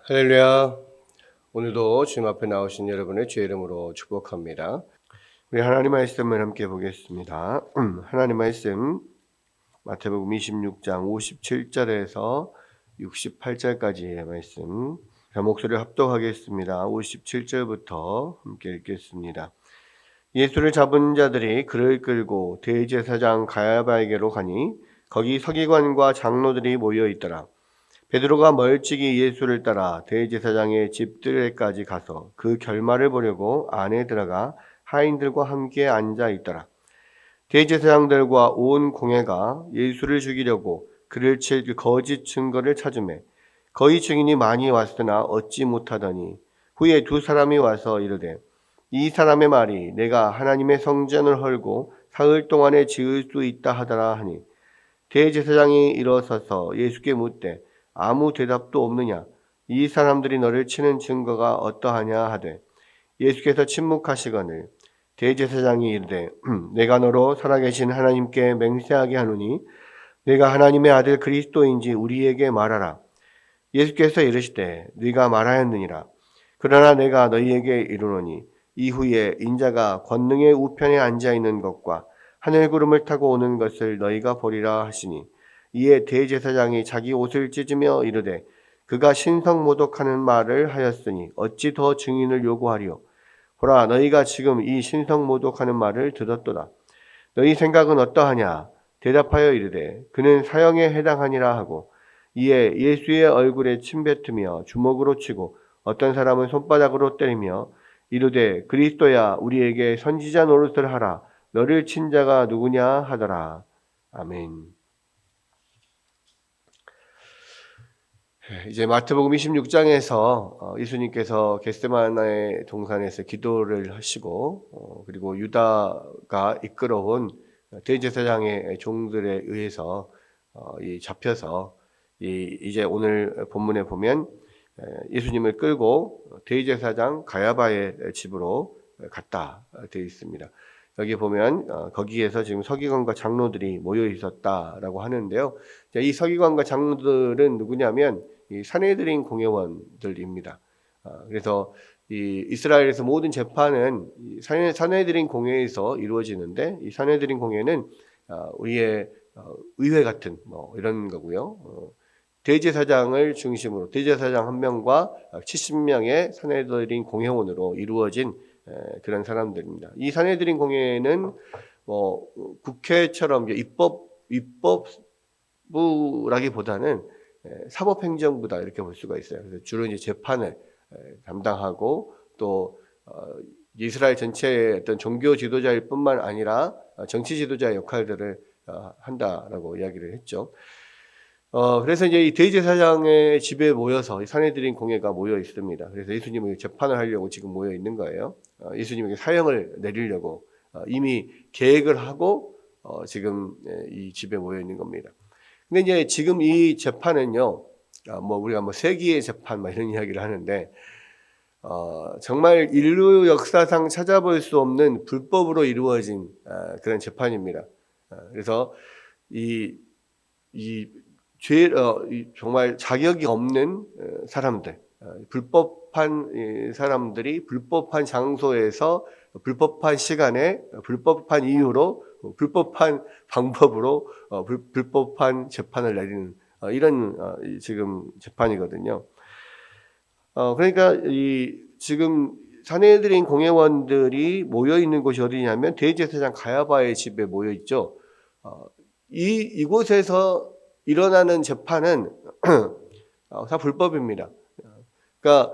할렐루야. 오늘도 주님 앞에 나오신 여러분의 주의 이름으로 축복합니다. 우리 하나님 말씀을 함께 보겠습니다. 하나님 말씀 마태복음 26장 57절에서 68절까지의 말씀. 목소리를 합독하겠습니다. 57절부터 함께 읽겠습니다. 예수를 잡은 자들이 그를 끌고 대제사장 가야바에게로 가니 거기 서기관과 장로들이 모여 있더라. 베드로가 멀찍이 예수를 따라 대제사장의 집들에까지 가서 그 결말을 보려고 안에 들어가 하인들과 함께 앉아 있더라. 대제사장들과 온 공회가 예수를 죽이려고 그를 칠 거짓 증거를 찾으매 거의 증인이 많이 왔으나 얻지 못하더니 후에 두 사람이 와서 이르되 이 사람의 말이 내가 하나님의 성전을 헐고 사흘 동안에 지을 수 있다 하더라 하니 대제사장이 일어서서 예수께 묻되 아무 대답도 없느냐? 이 사람들이 너를 치는 증거가 어떠하냐 하되 예수께서 침묵하시거늘 대제사장이 이르되 내가 너로 살아계신 하나님께 맹세하게 하노니 내가 하나님의 아들 그리스도인지 우리에게 말하라. 예수께서 이르시되 네가 말하였느니라. 그러나 내가 너희에게 이르노니 이후에 인자가 권능의 우편에 앉아 있는 것과 하늘 구름을 타고 오는 것을 너희가 보리라 하시니 이에 대제사장이 자기 옷을 찢으며 이르되 그가 신성모독하는 말을 하였으니 어찌 더 증인을 요구하리요. 보라 너희가 지금 이 신성모독하는 말을 들었도다. 너희 생각은 어떠하냐. 대답하여 이르되 그는 사형에 해당하니라 하고 이에 예수의 얼굴에 침뱉으며 주먹으로 치고 어떤 사람은 손바닥으로 때리며 이르되 그리스도야 우리에게 선지자 노릇을 하라. 너를 친 자가 누구냐 하더라. 아멘. 이제 마태복음 26장에서 예수님께서 겟세마네 동산에서 기도를 하시고 그리고 유다가 이끌어온 대제사장의 종들에 의해서 잡혀서 이제 오늘 본문에 보면 예수님을 끌고 대제사장 가야바의 집으로 갔다 되어 있습니다. 여기 보면 거기에서 지금 서기관과 장로들이 모여 있었다라고 하는데요. 이 서기관과 장로들은 누구냐면 이 산헤드린 공회원들입니다. 그래서 이 이스라엘에서 모든 재판은 산헤드린 공회에서 이루어지는데 이 산헤드린 공회는 우리의 의회 같은 이런 거고요. 대제사장을 중심으로 대제사장 한 명과 70명의 산헤드린 공회원으로 이루어진 그런 사람들입니다. 이 산헤드린 공회는 국회처럼 입법부라기보다는 사법행정부다 이렇게 볼 수가 있어요. 그래서 주로 이제 재판을 담당하고 또 이스라엘 전체의 어떤 종교 지도자일 뿐만 아니라 정치 지도자의 역할들을 한다라고 이야기를 했죠. 그래서 이제 이 대제사장의 집에 모여서 산헤드린 공회가 모여 있습니다. 그래서 예수님에게 재판을 하려고 지금 모여 있는 거예요. 예수님에게 사형을 내리려고 이미 계획을 하고 지금 이 집에 모여 있는 겁니다. 근데 이제 지금 이 재판은요, 우리가 세기의 재판 이런 이야기를 하는데, 정말 인류 역사상 찾아볼 수 없는 불법으로 이루어진 그런 재판입니다. 그래서 정말 자격이 없는 사람들, 불법한 사람들이 불법한 장소에서 불법한 시간에 불법한 이유로 불법한 방법으로 불법한 재판을 내리는 이런 지금 재판이거든요. 그러니까 지금 산헤드린 공회원들이 모여 있는 곳이 어디냐면 대제사장 가야바의 집에 모여 있죠. 이곳에서 일어나는 재판은 다 불법입니다. 그러니까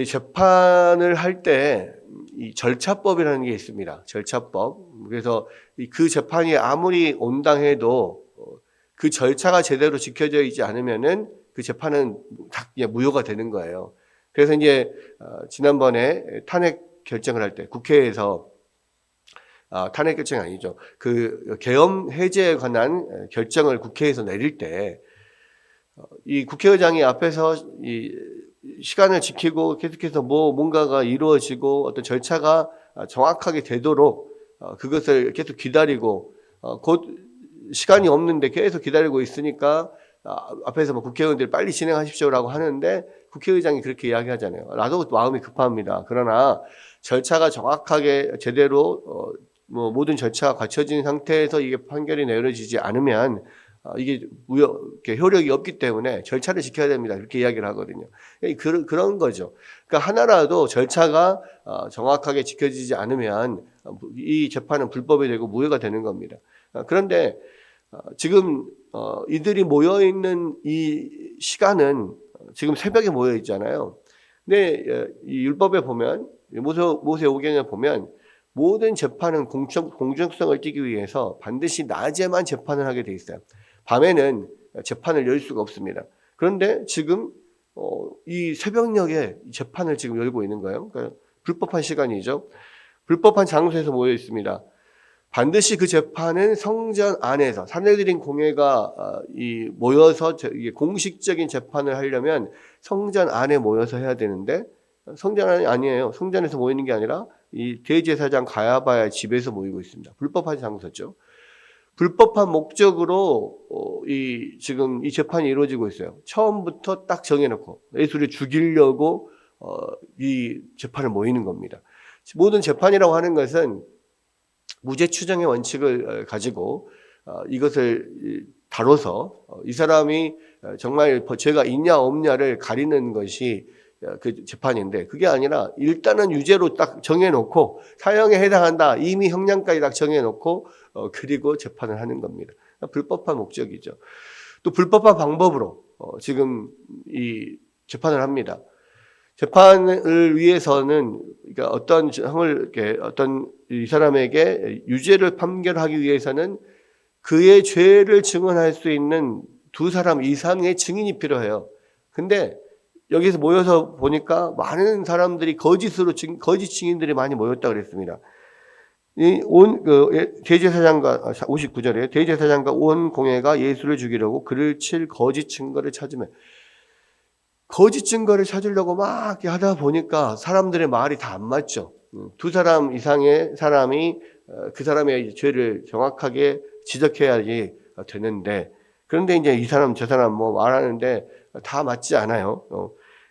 재판을 할 때 이 절차법이라는 게 있습니다. 절차법. 그래서 그 재판이 아무리 온당해도 그 절차가 제대로 지켜져 있지 않으면은 그 재판은 다 무효가 되는 거예요. 그래서 이제 지난번에 탄핵 결정을 할 때 국회에서 탄핵 결정이 아니죠. 그 계엄 해제에 관한 결정을 국회에서 내릴 때 이 국회의장이 앞에서 이 시간을 지키고 계속해서 뭔가가 이루어지고 어떤 절차가 정확하게 되도록 그것을 계속 기다리고 곧 시간이 없는데 계속 기다리고 있으니까 앞에서 뭐 국회의원들이 빨리 진행하십시오라고 하는데 국회의장이 그렇게 이야기하잖아요. 나도 마음이 급합니다. 그러나 절차가 정확하게 제대로 뭐 모든 절차가 갖춰진 상태에서 이게 판결이 내려지지 않으면 이게 이렇게 효력이 없기 때문에 절차를 지켜야 됩니다. 이렇게 이야기를 하거든요. 그런 거죠. 그러니까 하나라도 절차가 정확하게 지켜지지 않으면 이 재판은 불법이 되고 무효가 되는 겁니다. 그런데 지금 이들이 모여 있는 이 시간은 지금 새벽에 모여 있잖아요. 근데 이 율법에 보면 모세 오경에 보면 모든 재판은 공정성을 띠기 위해서 반드시 낮에만 재판을 하게 돼 있어요. 밤에는 재판을 열 수가 없습니다. 그런데 지금 이 새벽녘에 재판을 지금 열고 있는 거예요. 그러니까 불법한 시간이죠. 불법한 장소에서 모여 있습니다. 반드시 그 재판은 성전 안에서 산헤드린 공회가 모여서 이게 공식적인 재판을 하려면 성전 안에 모여서 해야 되는데 성전 안이 아니에요. 성전에서 모이는 게 아니라 이 대제사장 가야바의 집에서 모이고 있습니다. 불법한 장소죠. 불법한 목적으로 지금 이 재판이 이루어지고 있어요. 처음부터 딱 정해놓고 예수를 죽이려고 이 재판을 모이는 겁니다. 모든 재판이라고 하는 것은 무죄 추정의 원칙을 가지고 이것을 다뤄서 이 사람이 정말 죄가 있냐 없냐를 가리는 것이 그 재판인데, 그게 아니라 일단은 유죄로 딱 정해놓고 사형에 해당한다, 이미 형량까지 딱 정해놓고 그리고 재판을 하는 겁니다. 불법한 목적이죠. 또 불법한 방법으로 지금 이 재판을 합니다. 재판을 위해서는 그러니까 어떤 형을 이렇게 어떤 이 사람에게 유죄를 판결하기 위해서는 그의 죄를 증언할 수 있는 두 사람 이상의 증인이 필요해요. 근데 여기서 모여서 보니까 많은 사람들이 거짓 증인들이 많이 모였다 그랬습니다. 대제사장과 59절에 대제사장과 온 공회가 예수를 죽이려고 그를 칠 거짓 증거를 찾으면, 거짓 증거를 찾으려고 막 이렇게 하다 보니까 사람들의 말이 다 안 맞죠. 두 사람 이상의 사람이 그 사람의 죄를 정확하게 지적해야지 되는데, 그런데 이제 이 사람 저 사람 뭐 말하는데 다 맞지 않아요.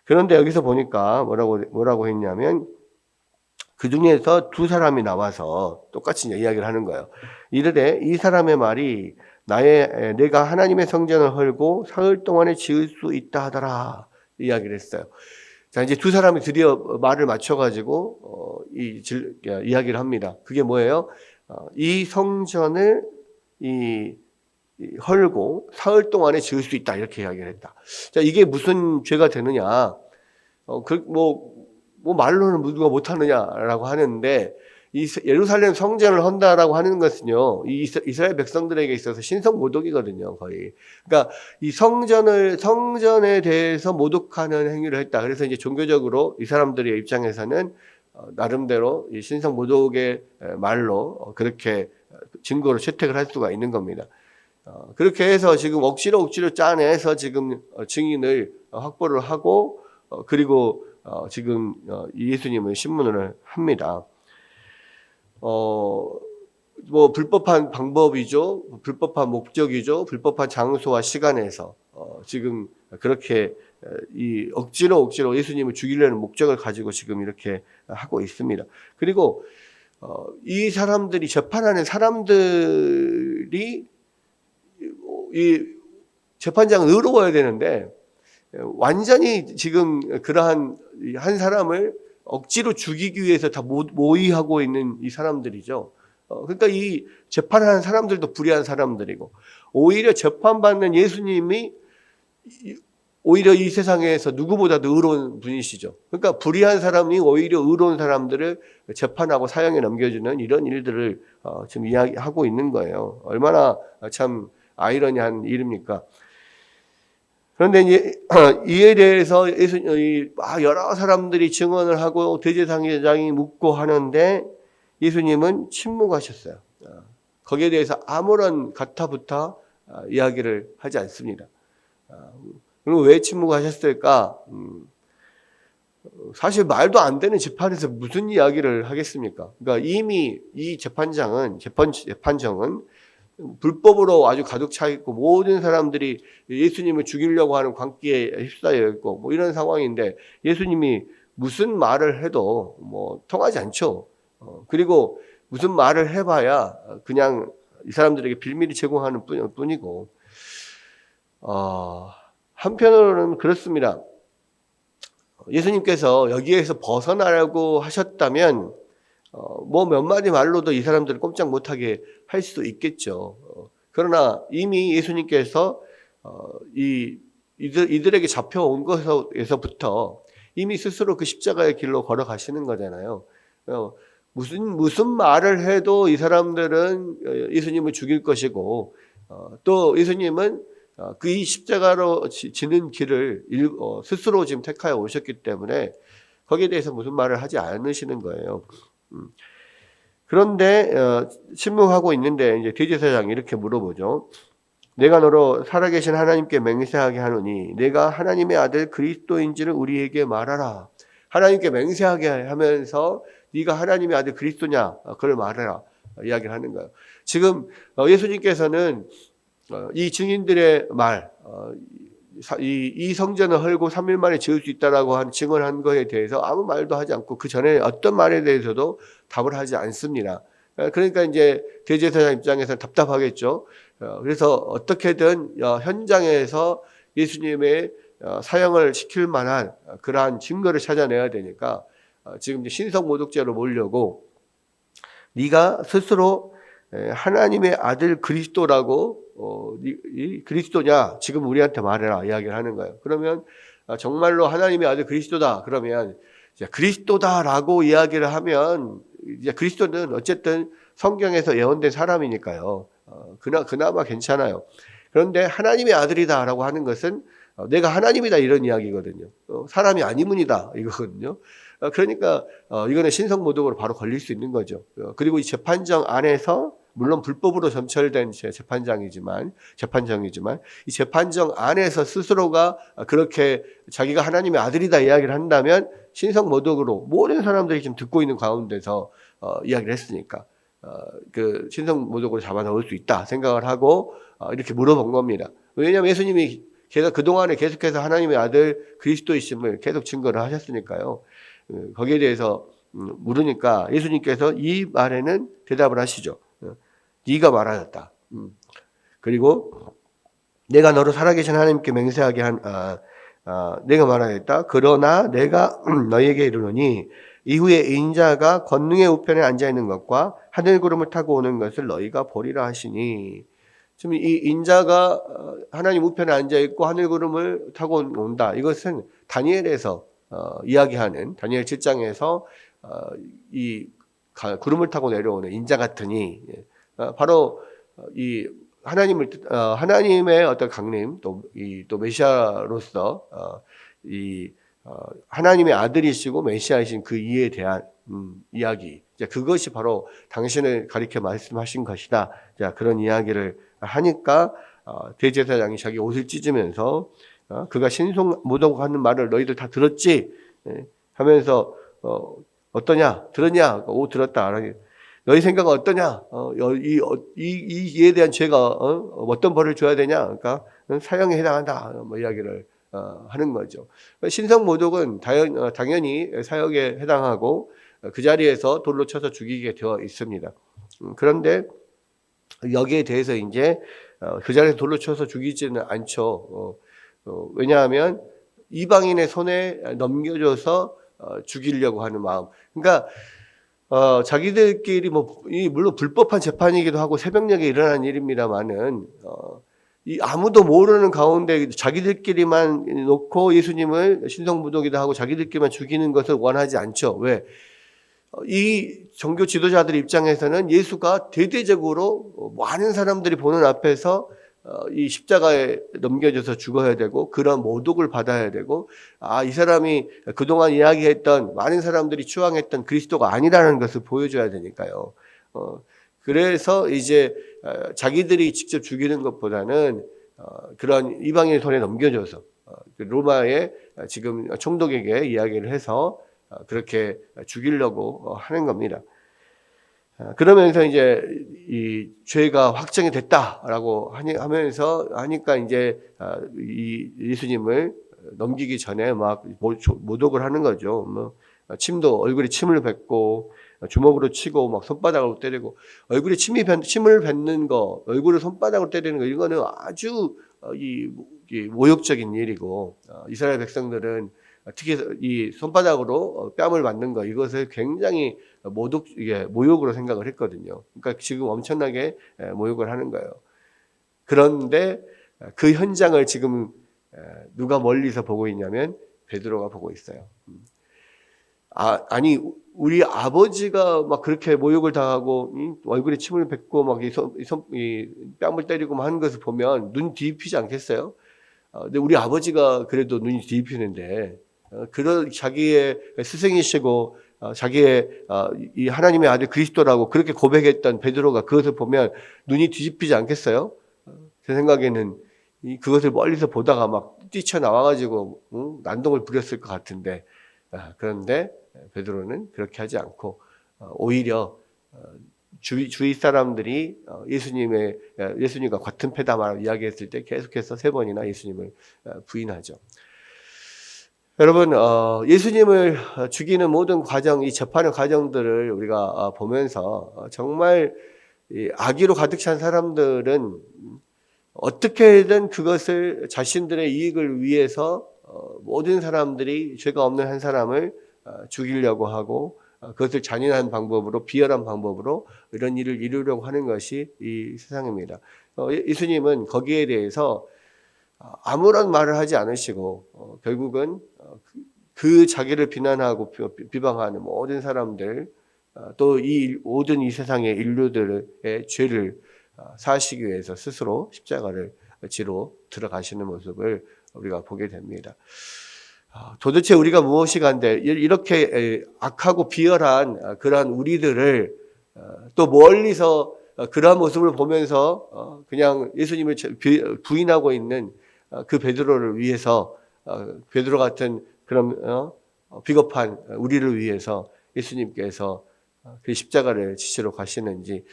그런데 여기서 보니까 뭐라고 했냐면 그 중에서 두 사람이 나와서 똑같이 이야기를 하는 거예요. 이르되 이 사람의 말이 내가 하나님의 성전을 헐고 사흘 동안에 지을 수 있다 하더라, 이야기를 했어요. 자, 이제 두 사람이 드디어 말을 맞춰가지고 이야기를 합니다. 그게 뭐예요? 이 성전을 헐고 사흘 동안에 지을 수 있다, 이렇게 이야기를 했다. 자, 이게 무슨 죄가 되느냐? 말로는 누가 못하느냐라고 하는데, 이 예루살렘 성전을 헌다라고 하는 것은요, 이 이스라엘 백성들에게 있어서 신성 모독이거든요, 거의. 그러니까 이 성전에 대해서 모독하는 행위를 했다. 그래서 이제 종교적으로 이 사람들의 입장에서는 나름대로 이 신성 모독의 말로 그렇게 증거로 채택을 할 수가 있는 겁니다. 그렇게 해서 지금 억지로 짜내서 지금 증인을 확보를 하고 그리고 지금 예수님을 신문을 합니다. 불법한 방법이죠, 불법한 목적이죠, 불법한 장소와 시간에서 지금 그렇게 이 억지로 예수님을 죽이려는 목적을 가지고 지금 이렇게 하고 있습니다. 그리고 이 사람들이 재판하는 사람들이 이 재판장은 의로워야 되는데 완전히 지금 그러한 한 사람을 억지로 죽이기 위해서 다 모의하고 있는 이 사람들이죠. 그러니까 이 재판하는 사람들도 불의한 사람들이고, 오히려 재판받는 예수님이 오히려 이 세상에서 누구보다도 의로운 분이시죠. 그러니까 불의한 사람이 오히려 의로운 사람들을 재판하고 사형에 넘겨주는 이런 일들을 지금 이야기하고 있는 거예요. 얼마나 참 아이러니한 일입니까? 그런데 이에 대해서 여러 사람들이 증언을 하고 대제사장이 묻고 하는데 예수님은 침묵하셨어요. 거기에 대해서 아무런 가타부타 이야기를 하지 않습니다. 그럼 왜 침묵하셨을까? 사실 말도 안 되는 재판에서 무슨 이야기를 하겠습니까? 그러니까 이미 이 재판정은 불법으로 아주 가득 차 있고 모든 사람들이 예수님을 죽이려고 하는 광기에 휩싸여 있고 뭐 이런 상황인데 예수님이 무슨 말을 해도 뭐 통하지 않죠. 그리고 무슨 말을 해봐야 그냥 이 사람들에게 빌미를 제공하는 뿐이고, 한편으로는 그렇습니다. 예수님께서 여기에서 벗어나라고 하셨다면 뭐 몇 마디 말로도 이 사람들을 꼼짝 못하게 할 수도 있겠죠. 그러나 이미 예수님께서 이들에게 잡혀온 것에서부터 이미 스스로 그 십자가의 길로 걸어가시는 거잖아요. 무슨 말을 해도 이 사람들은 예수님을 죽일 것이고, 또 예수님은 그 이 십자가로 지는 길을 스스로 지금 택하여 오셨기 때문에 거기에 대해서 무슨 말을 하지 않으시는 거예요. 그런데 침묵하고 있는데 이제 대제사장이 이렇게 물어보죠. 내가 너로 살아계신 하나님께 맹세하게 하노니 내가 하나님의 아들 그리스도인지를 우리에게 말하라. 하나님께 맹세하게 하면서 네가 하나님의 아들 그리스도냐 그걸 말해라 이야기를 하는 거예요. 지금 예수님께서는 이 증인들의 말, 이 성전을 헐고 3일 만에 지을 수 있다라고 증언한 거에 대해서 아무 말도 하지 않고 그 전에 어떤 말에 대해서도 답을 하지 않습니다. 그러니까 이제 대제사장 입장에서는 답답하겠죠. 그래서 어떻게든 현장에서 예수님의 사형을 시킬 만한 그러한 증거를 찾아내야 되니까 지금 이제 신성모독죄로 몰려고 네가 스스로 하나님의 아들 그리스도라고 이 그리스도냐 지금 우리한테 말해라 이야기를 하는 거예요. 그러면 정말로 하나님의 아들 그리스도다 그러면 이제 그리스도다라고 이야기를 하면 이제 그리스도는 어쨌든 성경에서 예언된 사람이니까요. 그나마 괜찮아요. 그런데 하나님의 아들이다라고 하는 것은 내가 하나님이다 이런 이야기거든요. 사람이 아니문이다 이거거든요. 그러니까 이거는 신성모독으로 바로 걸릴 수 있는 거죠. 그리고 이 재판정 안에서 물론 불법으로 점철된 재판정이지만 이 재판정 안에서 스스로가 그렇게 자기가 하나님의 아들이다 이야기를 한다면 신성모독으로 모든 사람들이 지금 듣고 있는 가운데서 이야기를 했으니까 그 신성모독으로 잡아넣을 수 있다 생각을 하고 이렇게 물어본 겁니다. 왜냐하면 예수님이 그동안에 계속해서 하나님의 아들 그리스도이심을 계속 증거를 하셨으니까요. 거기에 대해서 물으니까 예수님께서 이 말에는 대답을 하시죠. 네가 말하였다. 그리고 내가 너로 살아계신 하나님께 맹세하게 내가 말하였다. 그러나 내가 너희에게 이르노니 이후에 인자가 권능의 우편에 앉아 있는 것과 하늘 구름을 타고 오는 것을 너희가 보리라 하시니. 지금 이 인자가 하나님 우편에 앉아 있고 하늘 구름을 타고 온다. 이것은 다니엘에서 이야기하는 다니엘 7장에서 이 구름을 타고 내려오는 인자 같으니 바로 이 하나님의 어떤 강림 또 메시아로서 하나님의 아들이시고 메시아이신 그 이에 대한 이야기. 그것이 바로 당신을 가리켜 말씀하신 것이다. 그런 이야기를 하니까 대제사장이 자기 옷을 찢으면서 그가 신성모독하는 말을 너희들 다 들었지? 하면서 어떠냐? 들었냐? 오 들었다. 너희 생각은 어떠냐? 이 이에 대한 죄가 어떤 벌을 줘야 되냐? 그러니까 사형에 해당한다. 뭐 이야기를 하는 거죠. 신성모독은 당연히 사형에 해당하고 그 자리에서 돌로 쳐서 죽이게 되어 있습니다. 그런데 여기에 대해서 이제 그 자리에서 돌로 쳐서 죽이지는 않죠. 왜냐하면 이방인의 손에 넘겨줘서 죽이려고 하는 마음. 그러니까 자기들끼리 물론 불법한 재판이기도 하고 새벽녘에 일어난 일입니다만은 아무도 모르는 가운데 자기들끼리만 놓고 예수님을 신성모독이다 하고 자기들끼리만 죽이는 것을 원하지 않죠. 왜? 이 종교 지도자들 입장에서는 예수가 대대적으로 많은 사람들이 보는 앞에서 이 십자가에 넘겨져서 죽어야 되고 그런 모독을 받아야 되고 이 사람이 그동안 이야기했던 많은 사람들이 추앙했던 그리스도가 아니라는 것을 보여줘야 되니까요. 그래서 이제 자기들이 직접 죽이는 것보다는 그런 이방인의 손에 넘겨줘서 로마의 지금 총독에게 이야기를 해서 그렇게 죽이려고 하는 겁니다. 그러면서 이제 이 죄가 확정이 됐다라고 하면서 하니까 이제 이 예수님을 넘기기 전에 막 모독을 하는 거죠. 뭐 침도 얼굴에 침을 뱉고 주먹으로 치고 막 손바닥으로 때리고 침을 뱉는 거, 얼굴을 손바닥으로 때리는 거 이거는 아주 이 모욕적인 일이고 이스라엘 백성들은 특히 이 손바닥으로 뺨을 맞는 거 이것을 굉장히 모욕으로 생각을 했거든요. 그러니까 지금 엄청나게 모욕을 하는 거예요. 그런데 그 현장을 지금 누가 멀리서 보고 있냐면 베드로가 보고 있어요. 아니 우리 아버지가 막 그렇게 모욕을 당하고 얼굴에 침을 뱉고 막 이 뺨을 때리고 하는 것을 보면 눈 뒤집히지 않겠어요? 근데 우리 아버지가 그래도 눈이 뒤집히는데 그런 자기의 스승이시고 자기의 이 하나님의 아들 그리스도라고 그렇게 고백했던 베드로가 그것을 보면 눈이 뒤집히지 않겠어요? 제 생각에는 그것을 멀리서 보다가 막 뛰쳐나와가지고 난동을 부렸을 것 같은데 그런데 베드로는 그렇게 하지 않고 오히려 주위 사람들이 예수님과 같은 패다마라고 이야기했을 때 계속해서 3번이나 예수님을 부인하죠. 여러분, 예수님을 죽이는 모든 과정, 이 재판의 과정들을 우리가 보면서 정말 악의로 가득 찬 사람들은 어떻게든 그것을 자신들의 이익을 위해서 모든 사람들이 죄가 없는 한 사람을 죽이려고 하고 그것을 잔인한 방법으로 비열한 방법으로 이런 일을 이루려고 하는 것이 이 세상입니다. 예수님은 거기에 대해서 아무런 말을 하지 않으시고 결국은 그 자기를 비난하고 비방하는 모든 사람들 또 이 모든 이 세상의 인류들의 죄를 사하시기 위해서 스스로 십자가를 지러 들어가시는 모습을 우리가 보게 됩니다. 도대체 우리가 무엇이 간데 이렇게 악하고 비열한 그러한 우리들을 또 멀리서 그러한 모습을 보면서 그냥 예수님을 부인하고 있는 그 베드로를 위해서 베드로 같은 그런 비겁한 우리를 위해서 예수님께서 그 십자가를 지시러 가시는지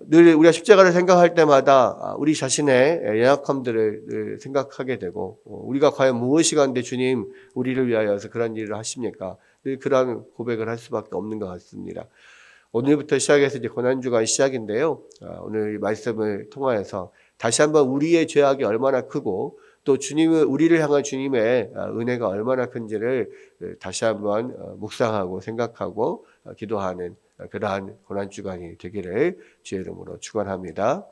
늘 우리가 십자가를 생각할 때마다 우리 자신의 연약함들을 생각하게 되고 우리가 과연 무엇이 간데 주님 우리를 위하여서 그런 일을 하십니까? 늘 그런 고백을 할 수밖에 없는 것 같습니다. 오늘부터 시작해서 이제 고난주간 시작인데요. 오늘 이 말씀을 통하여서 다시 한번 우리의 죄악이 얼마나 크고 또 우리를 향한 주님의 은혜가 얼마나 큰지를 다시 한번 묵상하고 생각하고 기도하는 그러한 고난주간이 되기를 주의 이름으로 축원합니다.